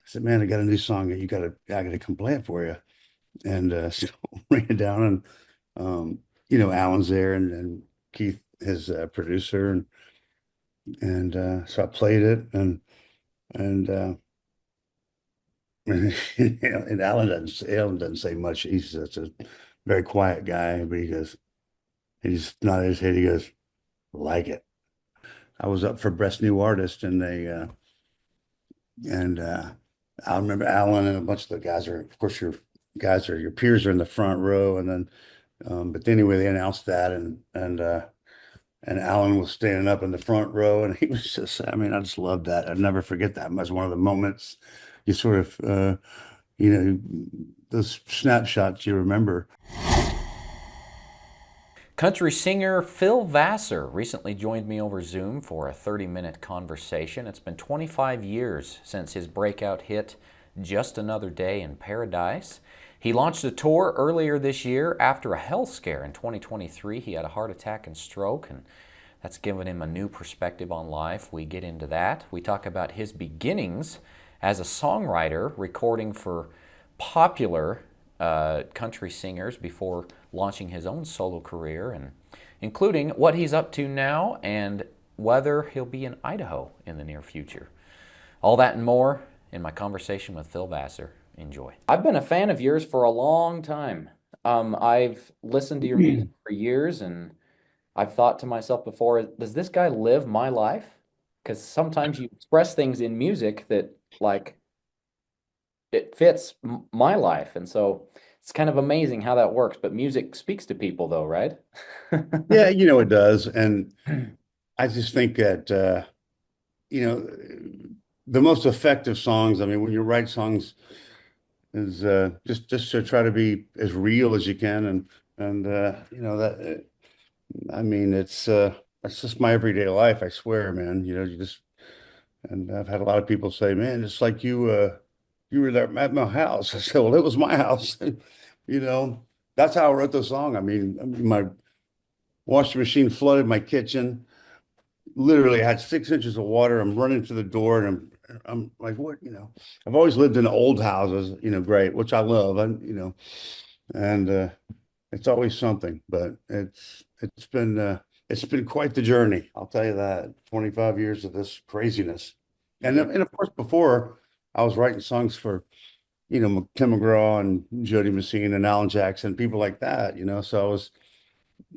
said, man, I got a new song that I got to come play it for you. And so ran down and, Alan's there and Keith, his producer. And so I played it and, and Alan doesn't say much. He's just a very quiet guy, but he just nodded his head. He goes, like it. I was up for Best New Artist and I remember Alan and a bunch of the guys of course, your peers are in the front row. And then, but anyway, they announced that and Alan was standing up in the front row and he was just, I mean, I just loved that. I'd never forget that. It was one of the moments you sort of, you know, those snapshots you remember. Country singer Phil Vassar recently joined me over Zoom for a 30-minute conversation. It's been 25 years since his breakout hit, Just Another Day in Paradise. He launched a tour earlier this year after a health scare in 2023. He had a heart attack and stroke, and that's given him a new perspective on life. We get into that. We talk about his beginnings as a songwriter, recording for popular country singers before launching his own solo career, and including what he's up to now and whether he'll be in Idaho in the near future. All that and more in my conversation with Phil Vassar. Enjoy. I've been a fan of yours for a long time. I've listened to your music for years, and I've thought to myself before, does this guy live my life? Because sometimes you express things in music that, like, it fits my life. And so it's kind of amazing how that works. But music speaks to people, though, right? Yeah, it does. And I just think that, you know, the most effective songs, I mean, when you write songs is just to try to be as real as you can. And that, I mean, it's just my everyday life, I swear, man. And I've had a lot of people say, man, it's like you were there at my house. I said, well, it was my house. You know, that's how I wrote the song. I mean, my washing machine flooded my kitchen. Literally, I had 6 inches of water. I'm running to the door, and I'm like, what? I've always lived in old houses. Great, which I love. And it's always something. But it's been quite the journey. I'll tell you that. 25 years of this craziness, Yeah. and of course, before I was writing songs for Tim McGraw and Jody Messina and Alan Jackson, people like that. So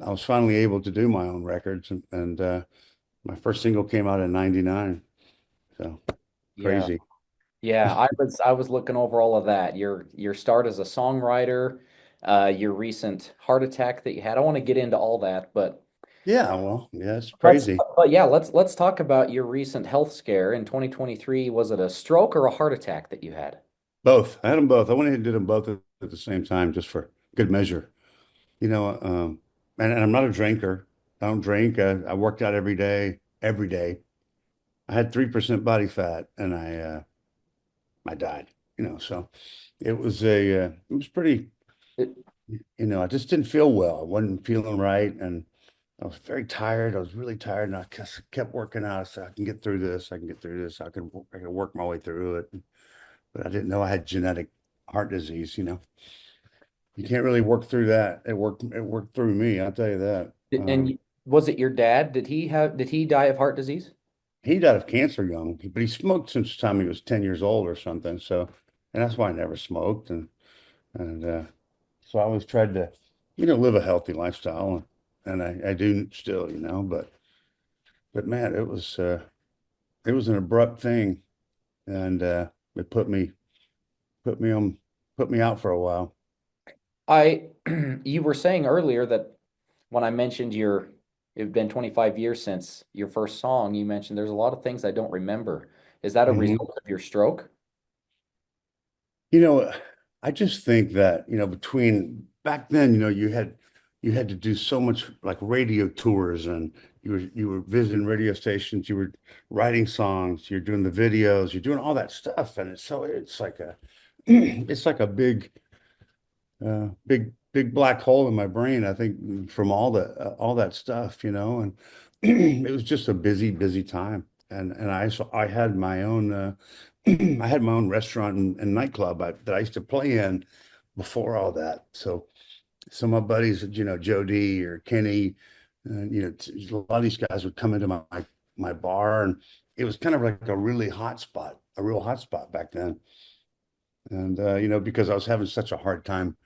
I was finally able to do my own records, and my first single came out in '99. So Yeah. crazy. Yeah. I was looking over all of that. Your start as a songwriter, your recent heart attack that you had. I want to get into all that, but Yeah, well, yeah, it's let's crazy. but yeah, let's talk about your recent health scare in 2023. Was it a stroke or a heart attack that you had? Both. I had them both. I went ahead and did them both at the same time just for good measure. And I'm not a drinker. I don't drink. I worked out every day, every day. I had 3% body fat and I died, so it was pretty, It, I just didn't feel well. I wasn't feeling right. And I was very tired. I was really tired, and I just kept working out. I said, I can get through this. I can get through this. I can work my way through it. But I didn't know I had genetic heart disease. You can't really work through that. It worked through me. I'll tell you that. and was it your dad? Did he die of heart disease? He died of cancer young, but he smoked since the time he was 10 years old or something. So, and that's why I never smoked. And so I always tried to, live a healthy lifestyle. And I do still, but man, it was an abrupt thing. And it put me on, put me out for a while. I you were saying earlier that when I mentioned it's been 25 years since your first song, you mentioned there's a lot of things I don't remember. Is that a Mhm. result of your stroke? You know, I just think that, between back then, you had to do so much like radio tours, and you were visiting radio stations, you were writing songs, you're doing the videos, you're doing all that stuff. And it's like a it's like a big black hole in my brain, I think, from all that stuff, and it was just a busy time. And I had my own I had my own restaurant and nightclub that I used to play in before all that. So some of my buddies, Joe D or Kenny, a lot of these guys would come into my bar, and it was kind of like a really hot spot, a real hot spot back then. And because I was having such a hard time,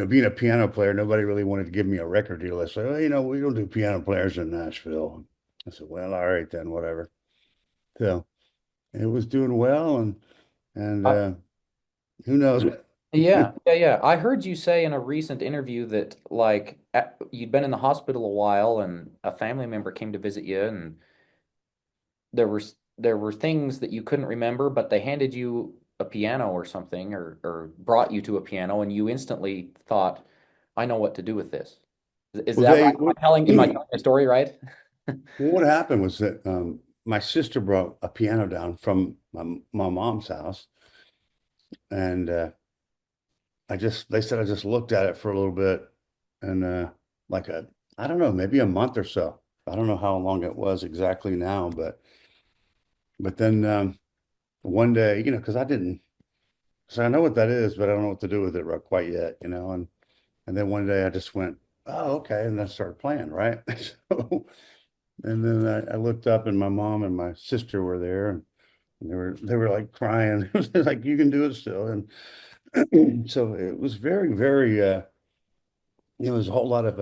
being a piano player, nobody really wanted to give me a record deal. They said, well, we don't do piano players in Nashville. I said, well, all right then, whatever. So it was doing well, and Uh, who knows? yeah. I heard you say in a recent interview that you'd been in the hospital a while and a family member came to visit you and there were things that you couldn't remember, but they handed you a piano or something or brought you to a piano and you instantly thought, I know what to do with this. Is Well, that right? Am I telling the story right? what happened was that my sister brought a piano down from my mom's house, and they said I just looked at it for a little bit, and like I don't know, maybe a month or so. I don't know how long it was exactly now, but then one day, because I didn't, so I know what that is, but I don't know what to do with it quite yet, and then one day I just went, oh, okay, and then I started playing, right? So, and then I looked up, and my mom and my sister were there, and they were like crying. It was like, you can do it still. And so it was very, very it was a whole lot of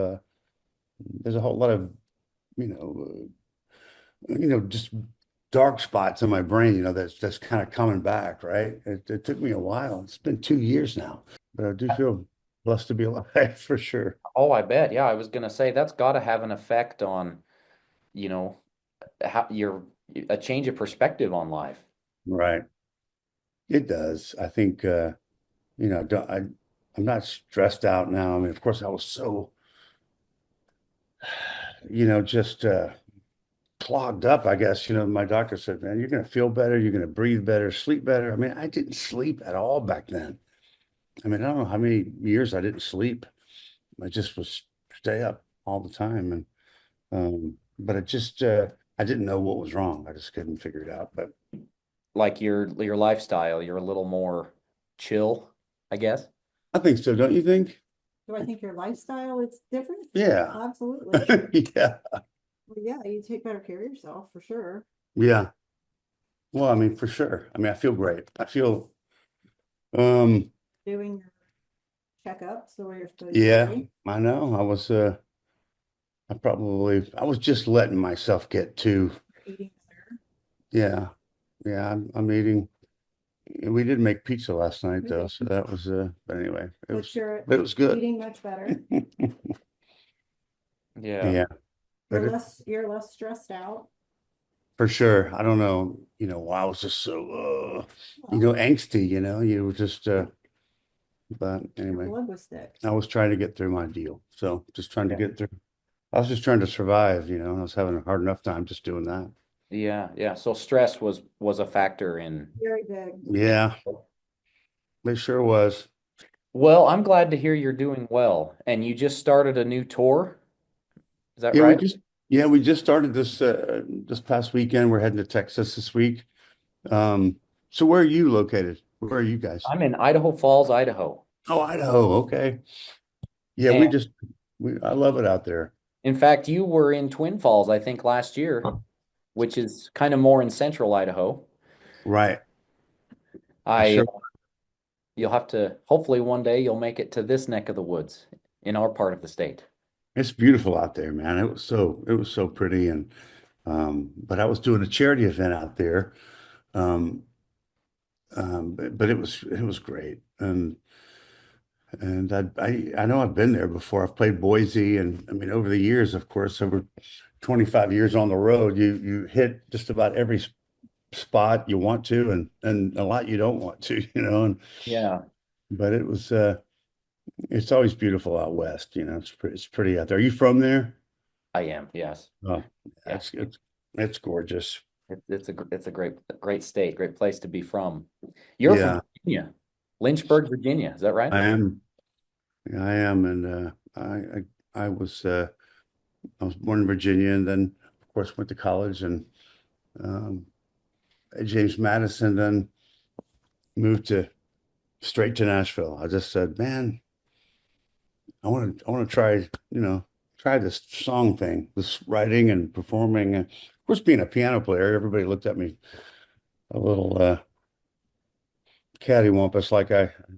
there's a whole lot of, you know, just dark spots in my brain, that's kind of coming back, right? It took me a while. It's been 2 years now, but I do feel blessed to be alive for sure. Oh, I bet. Yeah, I was gonna say that's got to have an effect on, you know, how your a change of perspective on life. Right. It does. I think don't, I'm not stressed out now. I mean, of course I was so, just clogged up, I guess. My doctor said, man, you're going to feel better. You're going to breathe better, sleep better. I mean, I didn't sleep at all back then. I mean, I don't know how many years I didn't sleep. I just was stay up all the time. But I didn't know what was wrong. I just couldn't figure it out. But Like your lifestyle, you're a little more chill, I guess. I think so, don't you think? Do I think your lifestyle is different? Yeah. Absolutely. Yeah. Well, yeah, you take better care of yourself for sure. Yeah. Well, I mean, for sure. I mean, I feel great. Um, Doing your checkups the way you're supposed yeah, to. I know. I was just letting myself get too, Eating better. yeah. Yeah, I'm eating. We did make pizza last night though, so that was but anyway, But you're it was good. eating much better. Yeah. Yeah, but You're less stressed out. for sure. I don't know, why I was just so angsty, you were just but Your anyway, blood was thick. I was trying to get through my deal. So just trying to Yeah. get through. I was just trying to survive, I was having a hard enough time just doing that. Yeah. So stress was a factor in. Very big. Yeah, it sure was. Well, I'm glad to hear you're doing well. And you just started a new tour. Is that Yeah, right? we just started this past weekend. We're heading to Texas this week. So where are you located? Where are you guys? I'm in Idaho Falls, Idaho. Oh, Idaho. Okay. Yeah, And I love it out there. in fact, you were in Twin Falls, I think, last year, which is kind of more in central Idaho. Right. I I sure. You'll have to, hopefully one day you'll make it to this neck of the woods in our part of the state. It's beautiful out there, man. It was so pretty, and but I was doing a charity event out there. Um but it was great. And I know I've been there before. I've played Boise, and I mean, over the years, of course, over 25 years on the road, you hit just about every spot you want to, and a lot you don't want to, Yeah, but it's always beautiful out west, it's pretty out there. Are you from there? I am. Yes. Oh, Yeah. it's gorgeous. It's a great state, great place to be from. You're from Yeah, Virginia, Lynchburg, Virginia. Is that right? I am. Yeah, I am, and I was I was born in Virginia, and then of course went to college and um, at James Madison. Then moved to straight to Nashville. I just said, man, I want to try, try this song thing, this writing and performing. And of course, being a piano player, everybody looked at me a little cattywampus, like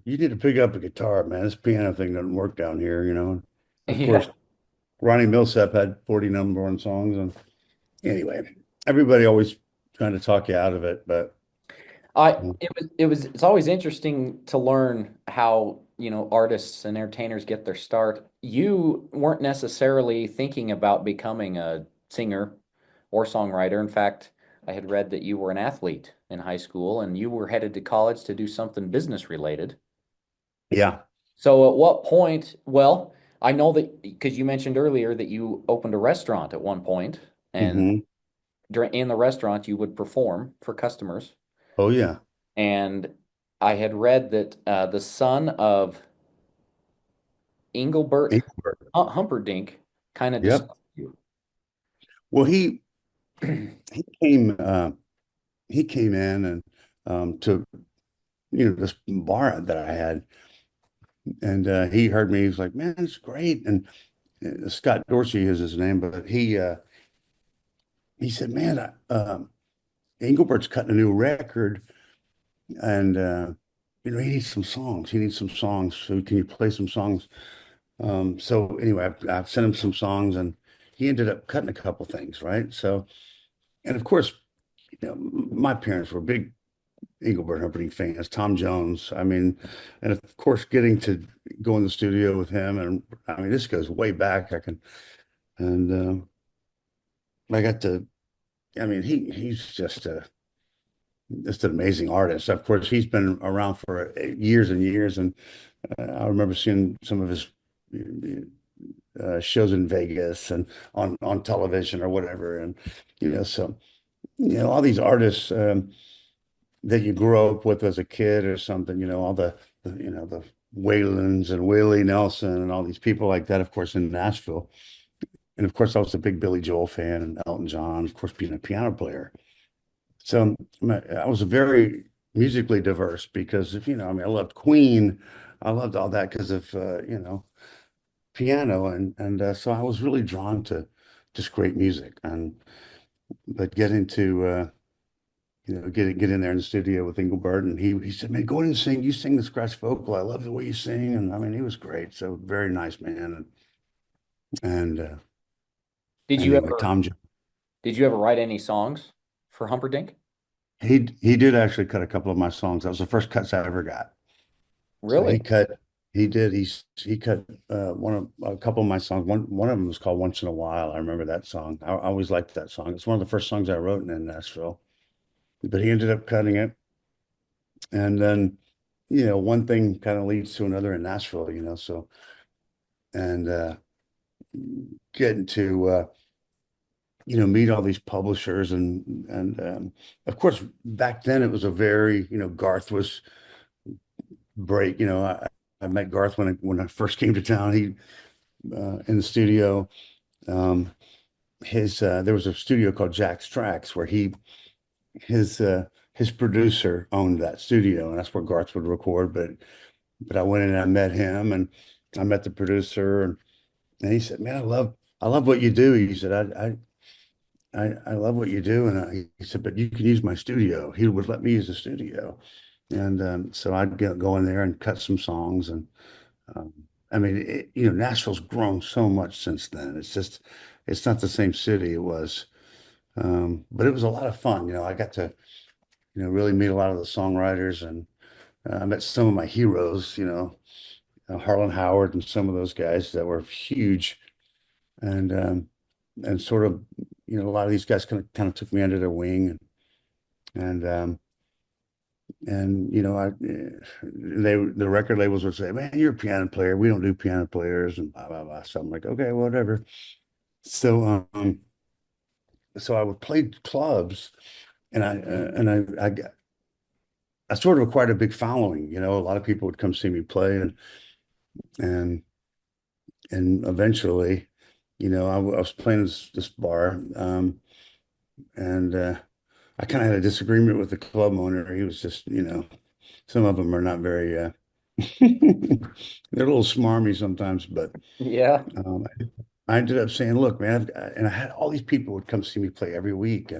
you need to pick up a guitar, man. This piano thing doesn't work down here. Of course, Yeah. Ronnie Millsap had 40 number one songs, and anyway, everybody always trying to talk you out of it, but It's always interesting to learn how, artists and entertainers get their start. You weren't necessarily thinking about becoming a singer or songwriter. In fact, I had read that you were an athlete in high school and you were headed to college to do something business related. yeah. So at what point, well, I know that because you mentioned earlier that you opened a restaurant at one point, and Hmm. during in the restaurant you would perform for customers. Oh yeah. And I had read that the son of Engelbert Ingleberg. Humperdinck kind of Yep. discovered you. Well, he came he came in and to this bar that I had, and he heard me. He was like, "Man, it's great." And Scott Dorsey is his name, but he said, "Man, Engelbert's cutting a new record, and he needs some songs. He needs some songs. So can you play some songs?" So anyway, I've sent him some songs, and he ended up cutting a couple things, right? So, and of course, my parents were big Engelbert Humperdinck fans, Tom Jones. I mean, and of course, getting to go in the studio with him, and I mean, this goes way back. And I got to, I mean, he's just an amazing artist. Of course, he's been around for years and years, and I remember seeing some of his shows in Vegas and on television or whatever, and so all these artists. That you grew up with as a kid or something, all the Waylons and Willie Nelson and all these people like that, of course, in Nashville. And of course, I was a big Billy Joel fan and Elton John, of course, being a piano player. So I was very musically diverse because if, I mean, I loved Queen. I loved all that because of, piano. And so I was really drawn to just great music. But getting to, get in there in the studio with Engelbert, and he said, "Man, go ahead and sing. You sing the scratch vocal. I love the way you sing." And I mean, he was great. So very nice man. And Did you anyway, ever Tom, did you ever write any songs for Humperdinck? he did actually cut a couple of my songs. That was the first cuts I ever got. So Really? he did. He cut a couple of my songs. One of them was called "Once in a While." I remember that song. I always liked that song. It's one of the first songs I wrote in Nashville. But he ended up cutting it, and then one thing kind of leads to another in Nashville. So and getting to meet all these publishers and of course back then it was a very Garth was break. I met Garth when I first came to town. He in the studio. Um, his there was a studio called Jack's Tracks where his producer owned that studio, and that's where Garth would record. But I went in and I met him, and I met the producer, and he said, "Man, I love what you do." He said, I love what you do. And he said, "But you can use my studio." He would let me use the studio. And so I'd go in there and cut some songs. And um, I mean, Nashville's grown so much since then. It's not the same city it was. But it was a lot of fun. I got to, really meet a lot of the songwriters, and I met some of my heroes, Harlan Howard and some of those guys that were huge. And sort of, a lot of these guys kind of took me under their wing, and the record labels would say, "Man, you're a piano player. We don't do piano players," and blah blah blah. So I'm like, "Okay, whatever." So so I would play clubs, and I sort of acquired a big following. A lot of people would come see me play, and eventually, I was playing this bar, and I kind of had a disagreement with the club owner. He was just, some of them are not very, they're a little smarmy sometimes, but Yeah. um, I ended up saying, look, man, and I had all these people would come see me play every week.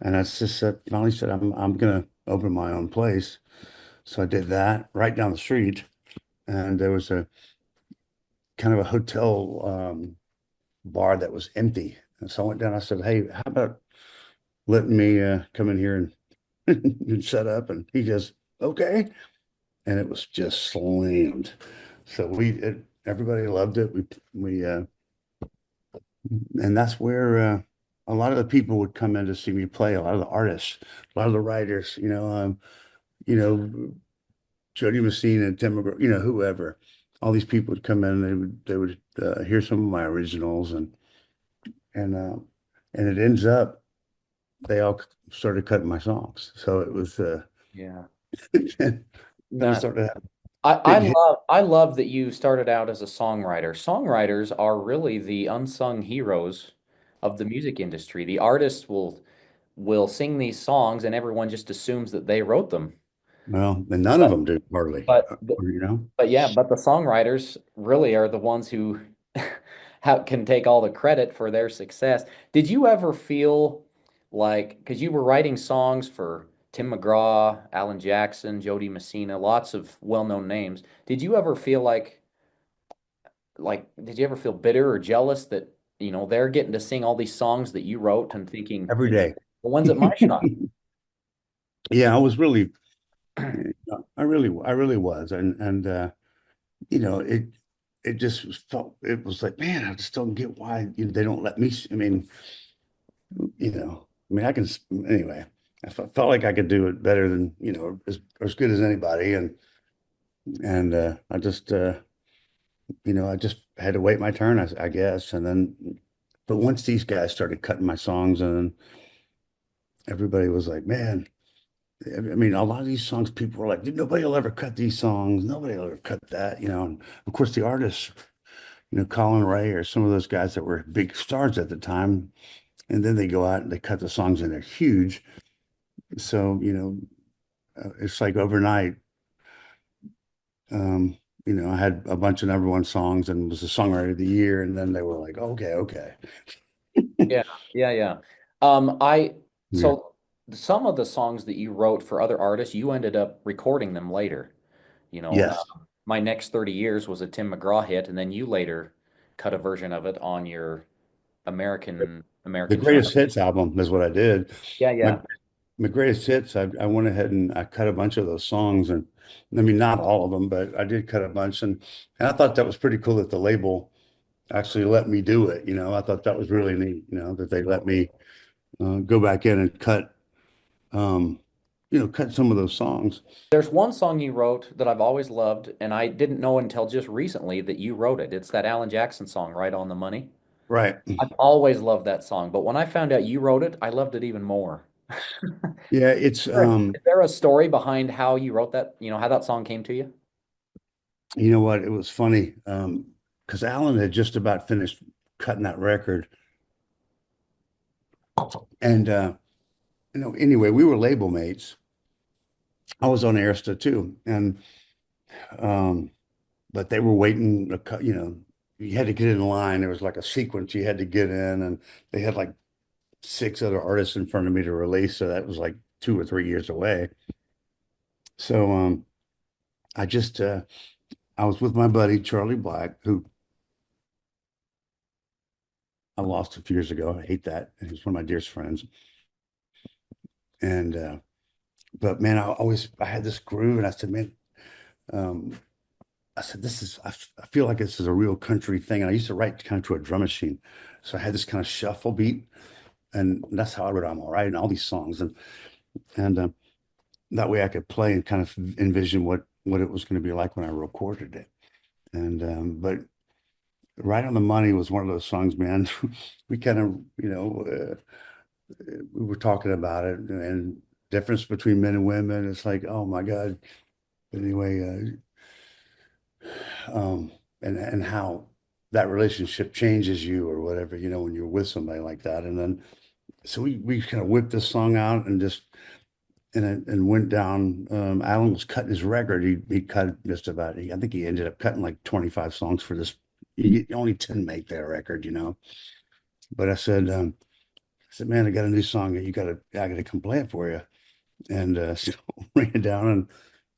And I just said, finally said, I'm going to open my own place. So I did that right down the street. And there was a kind of a hotel bar that was empty. And so I went down, I said, hey, how about letting me come in here and, and set up? And he goes, okay. And it was just slammed. So everybody loved it. And that's where a lot of the people would come in to see me play, a lot of the artists, a lot of the writers, you know, Jody Messina and Tim McGraw, whoever. All these people would come in, they would hear some of my originals and uh and it ends up they all started cutting my songs. So it was Yeah. then I That started to have I big hit. love that you started out as a songwriter. Songwriters are really the unsung heroes of the music industry. The artists will sing these songs and everyone just assumes that they wrote them. Well, and none of But them do hardly, but you know. but yeah, but the songwriters really are the ones who can take all the credit for their success. Did you ever feel like, because you were writing songs for Tim McGraw, Alan Jackson, Jody Messina, lots of well-known names. Did you ever feel did you ever feel bitter or jealous that, they're getting to sing all these songs that you wrote and thinking, Every day. the one's at my shot? Yeah, I was really I really was. And it just felt it was like, man, I just don't get why they don't let me I mean, I can anyway. Felt like I could do it better than, as good as anybody. And I just had to wait my turn, I guess. But once these guys started cutting my songs, and then everybody was like, man, I mean, a lot of these songs, people were like, nobody will ever cut these songs. Nobody will ever cut that. And of course, the artists, Colin Ray or some of those guys that were big stars at the time, and then they go out and they cut the songs and they're huge. So, it's like overnight, um, I had a bunch of number one songs and was the songwriter of the year. And then they were like, okay, okay. Yeah, yeah, yeah. I Yeah. so some of the songs that you wrote for other artists, you ended up recording them later. Yes. My Next 30 Years was a Tim McGraw hit, and then you later cut a version of it on your The American greatest Song. hits album is what I did. Yeah, My, yeah. my greatest hits, I went ahead and I cut a bunch of those songs. And I mean, not all of them, but I did cut a bunch. And I thought that was pretty cool that the label actually let me do it. I thought that was really neat, that they let me go back in and um, cut some of those songs. There's one song you wrote that I've always loved, and I didn't know until just recently that you wrote it. It's that Alan Jackson song, Right on the Money. Right. I've always loved that song, but when I found out you wrote it, I loved it even more. Yeah, it's Is there a story behind how you wrote that, how that song came to you? you know what, it was funny because Alan had just about finished cutting that record. And anyway, we were label mates. I was on Arista too. And um but they were waiting you had to get in line. There was like a sequence you had to get in, and they had like six other artists in front of me to release. So that was like 2 or 3 years away. So I just I was with my buddy Charlie Black, who I lost a few years ago. I hate that. He was one of my dearest friends. And but man, I had this groove, and I said, man, um, I said, I feel like this is a real country thing. And I used to write kind of to a drum machine. So I had this kind of shuffle beat, and that's how I wrote I'm All Right and all these songs. And that way I could play and kind of envision what it was going to be like when I recorded it. And but Right on the Money was one of those songs, man. We kind of, we were talking about it and difference between men and women. It's like, oh my God. Anyway, and how that relationship changes you or whatever, when you're with somebody like that. And then so we kind of whipped this song out and just and went down. Alan was cutting his record. He cut just about. I think he ended up cutting like 25 songs for this. Only 10 make that record, you know. But I said, man, I got a new song that I gotta come play it for you. And so ran it down,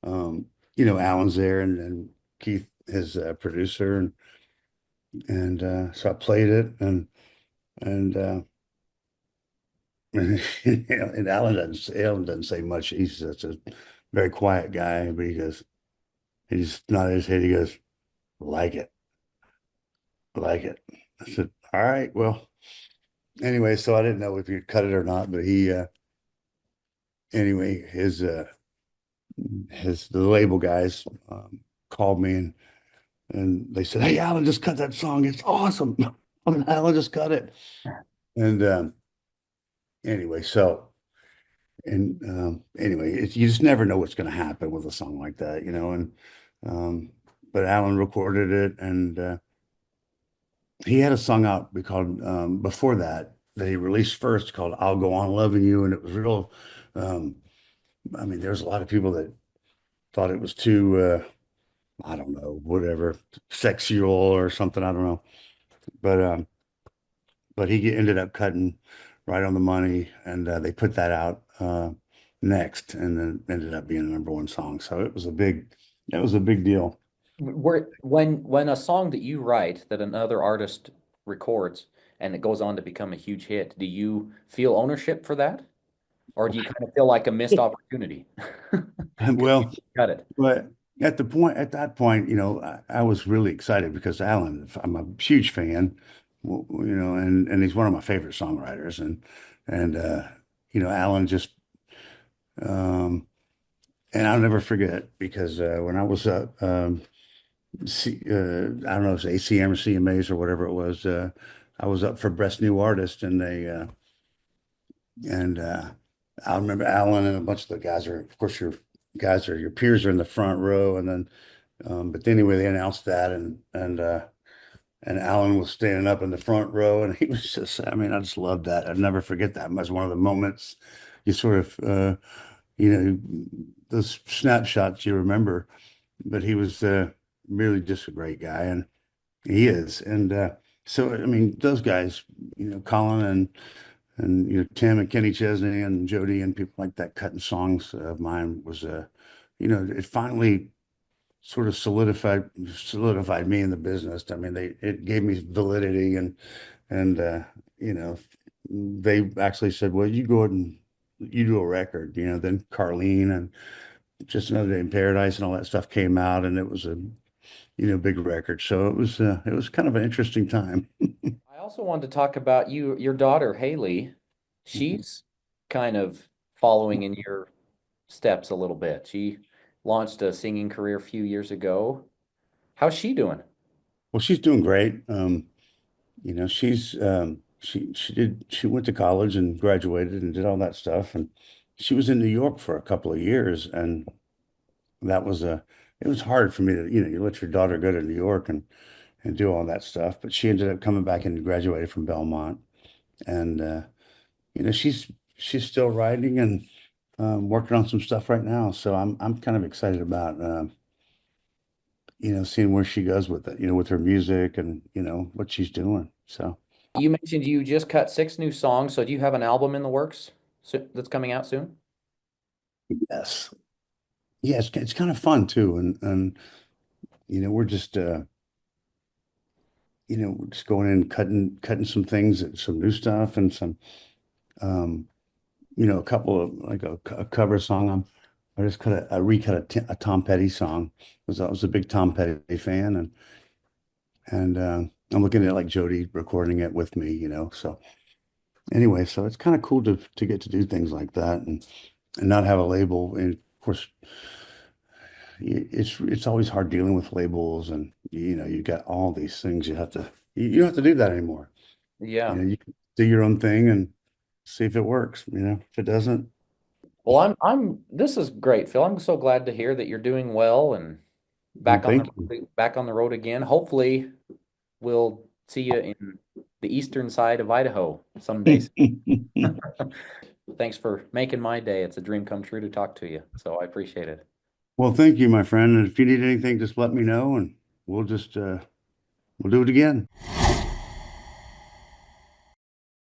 and Alan's there, and Keith, his producer, and so I played it, and and Alan doesn't say much. He's just a very quiet guy, but he just nodded his head. He goes, like it, like it. I said, all right, well, anyway, so I didn't know if you'd cut it or not, but anyway, the label guys called me, and they said, hey, Alan just cut that song. It's awesome. Alan just cut it. And anyway, so anyway, you just never know what's going to happen with a song like that, you know. And but Alan recorded it, and he had a song out we called before that he released first called "I'll Go On Loving You," and it was real. Um, I mean, there's a lot of people that thought it was too, I don't know, whatever, sexual or something. I don't know, but he ended up cutting right on the money, and they put that out next, and then ended up being the number one song. So it was a big deal. When a song that you write that another artist records and it goes on to become a huge hit, do you feel ownership for that? Or do you kind of feel like a missed opportunity? Because you Well, cut it. but at that point, I was really excited because Alan, I'm a huge fan, and he's one of my favorite songwriters, and Alan just, um, and I'll never forget because when I was I don't know if it's ACM or CMAs or whatever it was, I was up for Best New Artist, and I remember Alan and a bunch of the guys of course, your peers are in the front row, and then. But anyway, they announced that, and Alan was standing up in the front row, and he was just, I mean, I just loved that. I'd never forget that. It was one of the moments you sort of, you know, those snapshots you remember. But he was really just a great guy, and he is. And so, I mean, those guys, Colin and Tim and Kenny Chesney and Jody and people like that cutting songs of mine was, it finally sort of solidified me in the business. I mean, it gave me validity, and they actually said, "Well, you go ahead and you do a record." Then Carlene and Just Another Day in Paradise and all that stuff came out, and it was a big record. So it was kind of an interesting time. I also wanted to talk about your daughter, Haley. Mhm. She's kind of following in your steps a little bit. She launched a singing career a few years ago. How's she doing? Well, she's doing great. She went to college and graduated and did all that stuff, and she was in New York for a couple of years, and that was a it was hard for me to, you let your daughter go to New York and do all that stuff. But she ended up coming back and graduated from Belmont. And she's still writing and working on some stuff right now. So I'm kind of excited about seeing where she goes with it, with her music and what she's doing. So You mentioned you just cut 6 new songs, so do you have an album in the works that's coming out soon? yes. Yeah, it's kind of fun too. And we're just we're just going in and cutting some things, some new stuff and some um a couple of like a cover song. I just I recut a Tom Petty song because I was a big Tom Petty fan, and I'm looking at like Jody recording it with me, So anyway, so it's kind of cool to get to do things like that and not have a label. And of course, it's always hard dealing with labels, and you got all these things you don't have to do that anymore. Yeah. You can do your own thing and see if it works. If it doesn't, Well, this is great, Phil. I'm so glad to hear that you're doing well and well, thank you. back on the road again. Hopefully, we'll see you in the eastern side of Idaho someday. thanks for making my day. It's a dream come true to talk to you. So I appreciate it. Well, thank you, my friend. And if you need anything, just let me know and we'll do it again.